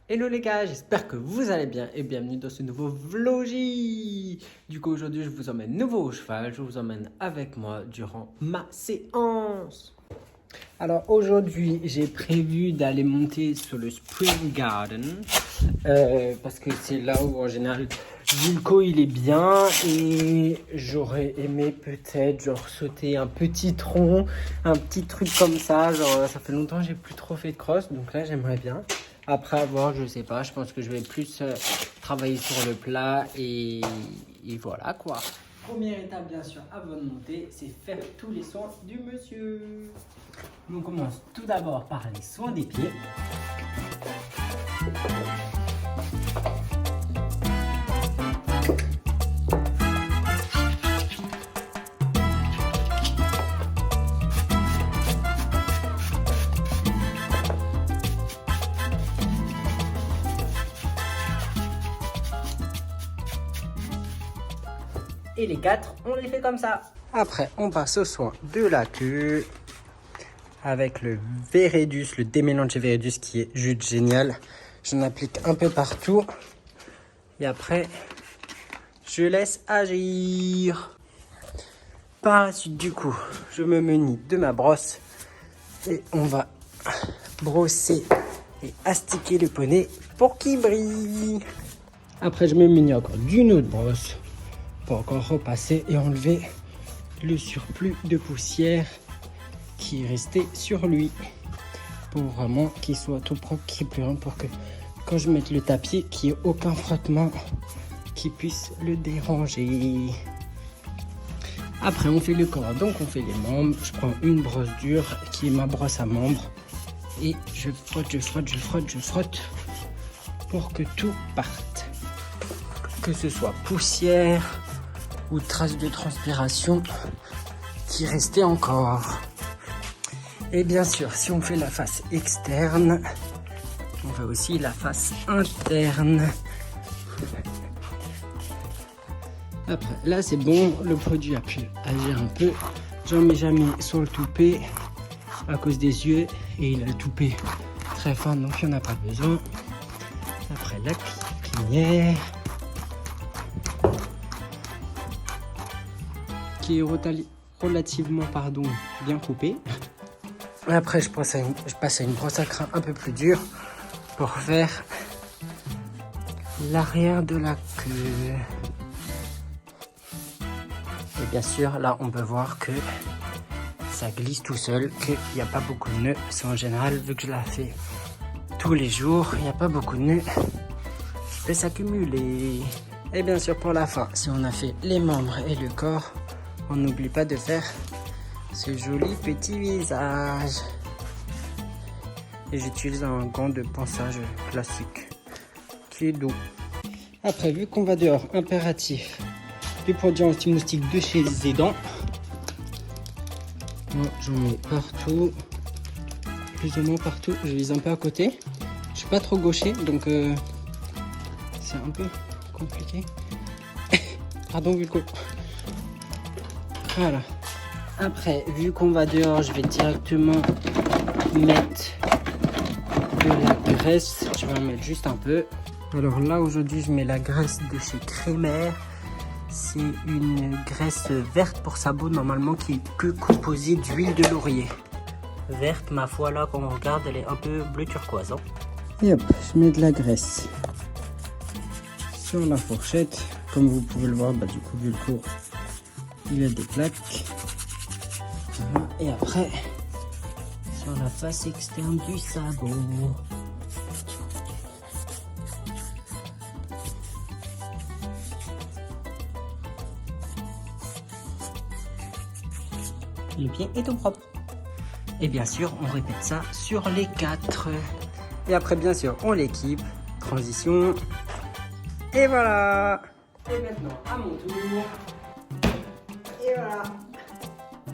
Hello les gars, j'espère que vous allez bien et bienvenue dans ce nouveau vlogie. Du coup aujourd'hui je vous emmène nouveau au cheval, je vous emmène avec moi durant ma séance. Alors aujourd'hui j'ai prévu d'aller monter sur le Spring Garden parce que c'est là où en général Vulco il est bien et j'aurais aimé peut-être genre sauter un petit tronc, un petit truc comme ça, genre ça fait longtemps que j'ai plus trop fait de cross donc là j'aimerais bien. Après avoir, je sais pas, je pense que je vais plus travailler sur le plat et voilà quoi. Première étape bien sûr avant de monter, c'est faire tous les soins du monsieur. On commence tout d'abord par les soins des pieds. Et les 4, on les fait comme ça. Après, on passe aux soins de la queue avec le Vérédus, le démélangé Vérédus qui est juste génial. J'en applique un peu partout. Et après, je laisse agir. Par la suite, du coup, je me munis de ma brosse et on va brosser et astiquer le poney pour qu'il brille. Après, je me munis encore d'une autre brosse pour encore repasser et enlever le surplus de poussière qui est resté sur lui pour vraiment qu'il soit tout propre, qu'il n'y ait plus rien pour que quand je mette le tapis qu'il n'y ait aucun frottement qui puisse le déranger. Après on fait le corps, donc on fait les membres. Je prends une brosse dure qui est ma brosse à membres et je frotte, je frotte, je frotte, je frotte pour que tout parte, que ce soit poussière ou traces de transpiration qui restaient encore. Et bien sûr, si on fait la face externe, on fait aussi la face interne. Après, là c'est bon, le produit a pu agir un peu. J'en mets jamais sur le toupet à cause des yeux et il a le toupet très fin donc il n'y en a pas besoin. Après la crinière qui est relativement bien coupée. Après je passe à une brosse à crin un peu plus dure pour faire l'arrière de la queue. Et bien sûr là on peut voir que ça glisse tout seul, qu'il n'y a pas beaucoup de nœuds. C'est en général vu que je la fais tous les jours, il n'y a pas beaucoup de nœuds qui peut s'accumuler. Et bien sûr pour la fin, si on a fait les membres et le corps, on n'oublie pas de faire ce joli petit visage. Et j'utilise un gant de ponçage classique qui est doux. Après, vu qu'on va dehors, impératif, les produits anti-moustiques de chez Zédan. Moi, j'en mets partout, plus ou moins partout. Je vise un peu à côté. Je suis pas trop gaucher, donc c'est un peu compliqué. Pardon, Vulco. Voilà. Après, vu qu'on va dehors, je vais directement mettre de la graisse. Je vais en mettre juste un peu. Alors là, aujourd'hui, je mets la graisse de chez Crémer. C'est une graisse verte pour sabot, normalement, qui est que composée d'huile de laurier. Verte, ma foi, là, quand on regarde, elle est un peu bleu turquoise. Hein. Et hop, je mets de la graisse sur la fourchette. Comme vous pouvez le voir, bah, du coup, Vulco, il a des plaques. Voilà. Et après, sur la face externe du sabot. Le pied est tout propre. Et bien sûr, on répète ça sur les 4. Et après, bien sûr, on l'équipe. Transition. Et voilà. Et maintenant, à mon tour. Et voilà.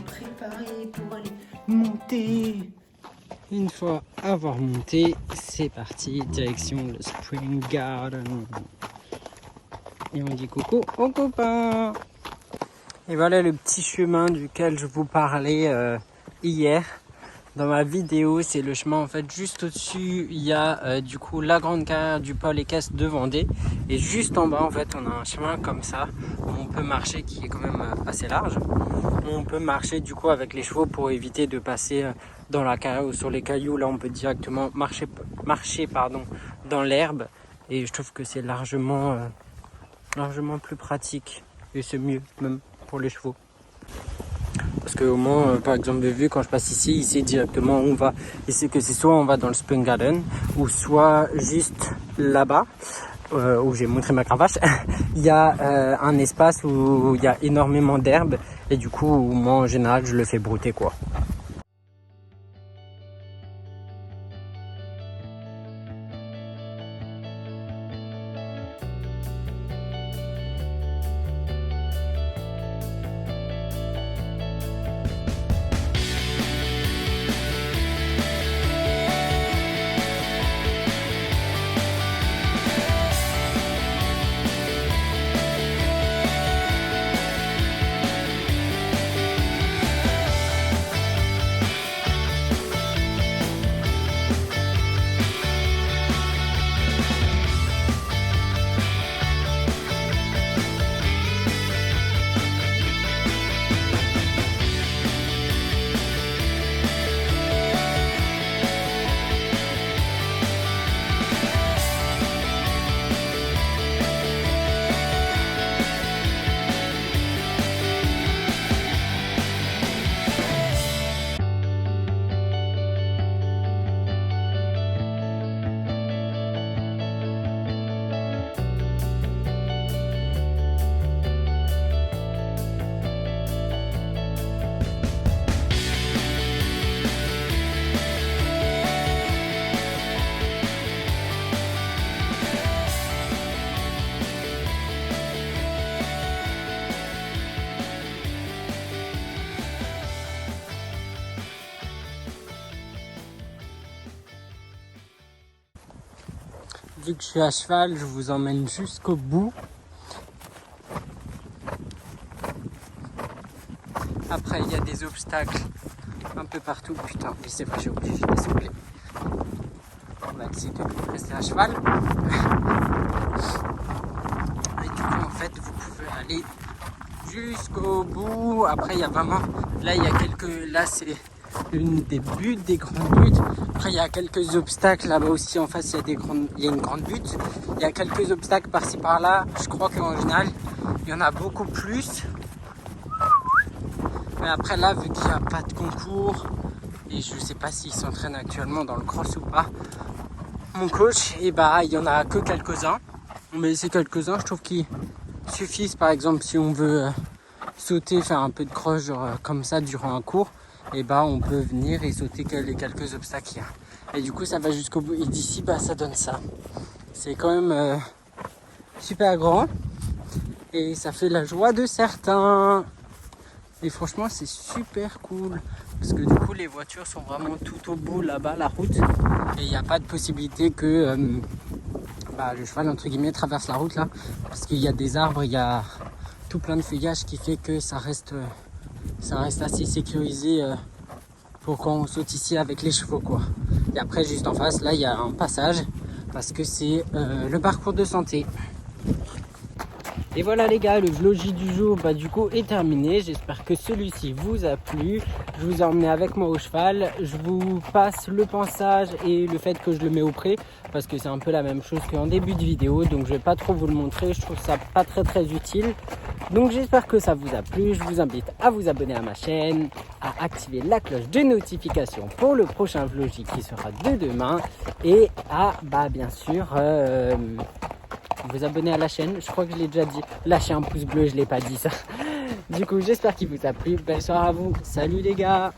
Préparé pour aller monter. Une fois avoir monté, c'est parti. Direction le Spring Garden. Et on dit coucou aux copains. Et voilà le petit chemin duquel je vous parlais hier. dans ma vidéo, c'est le chemin en fait juste au-dessus. Il y a du coup la grande carrière du pôle équestre de Vendée. Et juste en bas en fait on a un chemin comme ça où on peut marcher qui est quand même assez large. On peut marcher du coup avec les chevaux pour éviter de passer dans la carrière ou sur les cailloux. Là on peut directement marcher dans l'herbe. Et je trouve que c'est largement plus pratique. Et c'est mieux même pour les chevaux. Parce que au moins, par exemple, vu quand je passe ici, il sait directement où on va. Il sait que c'est soit on va dans le Spring Garden, ou soit juste là-bas, où j'ai montré ma cravache, il y a un espace où il y a énormément d'herbes. Et du coup, moi en général, je le fais brouter quoi. Vu que je suis à cheval, je vous emmène jusqu'au bout. Après, il y a des obstacles un peu partout. Putain, mais c'est pas, j'ai oublié, je laisse oublier. On va essayer de rester à cheval. Et du coup, en fait, vous pouvez aller jusqu'au bout. Après, il y a vraiment... Là, il y a quelques... Là, c'est une des buttes, des grandes buttes. Après, il y a quelques obstacles là-bas aussi. En face, il y a une grande butte. Il y a quelques obstacles par-ci par-là. Je crois qu'en général, il y en a beaucoup plus. Mais après, là, vu qu'il n'y a pas de concours, et je sais pas s'il s'entraîne actuellement dans le cross ou pas, mon coach, et bah, il y en a que quelques-uns. Mais ces quelques-uns, je trouve qu'ils suffisent. Par exemple, si on veut sauter, faire un peu de cross, genre comme ça, durant un cours, et bah on peut venir et sauter les quelques obstacles qu'il y a. Et du coup ça va jusqu'au bout. Et d'ici bah ça donne ça. C'est quand même super grand. Et ça fait la joie de certains. Et franchement c'est super cool. Parce que du coup les voitures sont vraiment tout au bout là-bas, la route. Et il n'y a pas de possibilité que le cheval entre guillemets traverse la route là. Parce qu'il y a des arbres, il y a tout plein de feuillage qui fait que ça reste assez sécurisé pour quand on saute ici avec les chevaux quoi. Et après juste en face là il y a un passage parce que c'est le parcours de santé. Et voilà les gars, le vloggy du jour du coup est terminé. J'espère que celui-ci vous a plu. Je vous ai emmené avec moi au cheval. Je vous passe le pansage et le fait que je le mets au pré parce que c'est un peu la même chose qu'en début de vidéo. Donc je vais pas trop vous le montrer. Je trouve ça pas très utile. Donc j'espère que ça vous a plu. Je vous invite à vous abonner à ma chaîne, à activer la cloche de notification pour le prochain vloggy qui sera de demain. Et à bien sûr... vous abonner à la chaîne, je crois que je l'ai déjà dit, lâchez un pouce bleu, je l'ai pas dit ça. Du coup j'espère qu'il vous a plu, belle soirée à vous, salut les gars.